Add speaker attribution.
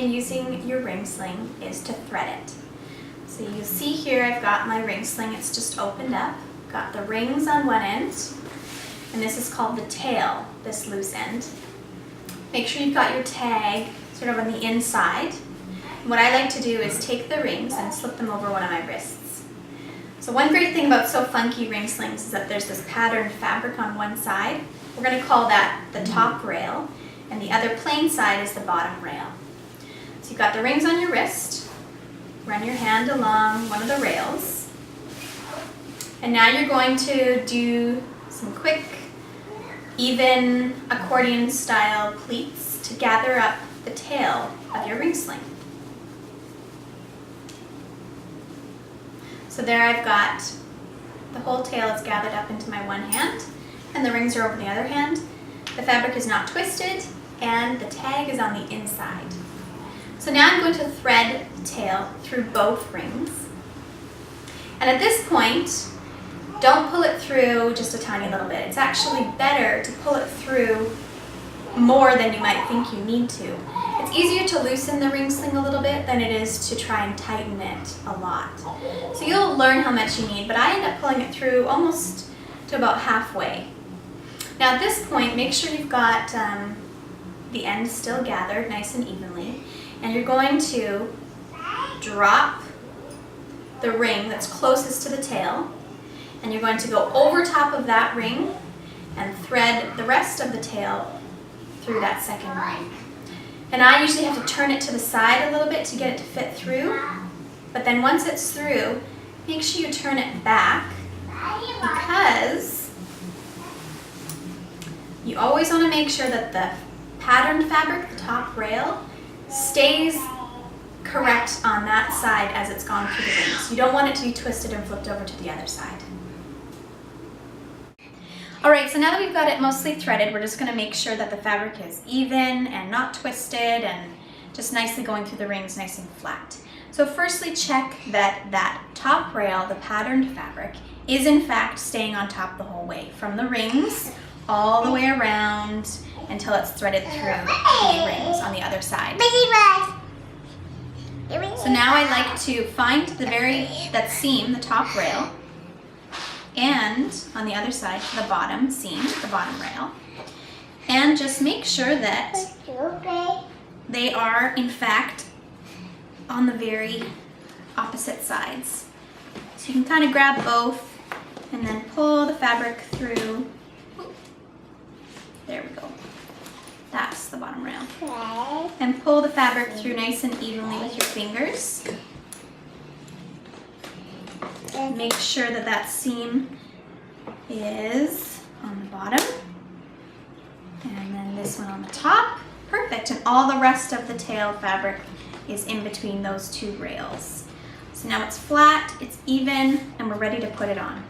Speaker 1: you're using your ring sling is to thread it. So you see here I've got my ring sling, it's just opened up. Got the rings on one end, and this is called the tail, this loose end. Make sure you've got your tag sort of on the inside. And what I like to do is take the rings and slip them over one of my wrists. So one great thing about Sewfunky ring slings is that there's this patterned fabric on one side. We're going to call that the top rail, and the other plain side is the bottom rail. So you've got the rings on your wrist, run your hand along one of the rails, and now you're going to do some quick, even accordion style pleats to gather up the tail of your ring sling. So there I've got the whole tail is gathered up into my one hand, and the rings are over the other hand. The fabric is not twisted, and the tag is on the inside. So now I'm going to thread the tail through both rings. And at this point, don't pull it through just a tiny little bit. It's actually better to pull it through more than you might think you need to. It's easier to loosen the ring sling a little bit than it is to try and tighten it a lot. So you'll learn how much you need, but I end up pulling it through almost to about halfway. Now at this point, make sure you've got the end still gathered nice and evenly, and you're going to drop the ring that's closest to the tail, and you're going to go over top of that ring and thread the rest of the tail through that second ring. And I usually have to turn it to the side a little bit to get it to fit through, but then once it's through, make sure you turn it back, because you always want to make sure that the patterned fabric, the top rail, stays correct on that side as it's gone through the rings. You don't want it to be twisted and flipped over to the other side. Alright, so now that we've got it mostly threaded, we're just going to make sure that the fabric is even and not twisted and just nicely going through the rings nice and flat. So firstly, check that that top rail, the patterned fabric, is in fact staying on top the whole way, from the rings all the way around until it's threaded through the rings on the other side. So now I like to find that seam, the top rail, and on the other side, the bottom seam, the bottom rail, and just make sure that they are in fact on the very opposite sides. So you can kind of grab both and then pull the fabric through. There we go. That's the bottom rail. And pull the fabric through nice and evenly with your fingers. Make sure that that seam is on the bottom. And then this one on the top. Perfect. And all the rest of the tail fabric is in between those two rails. So now it's flat, it's even, and we're ready to put it on.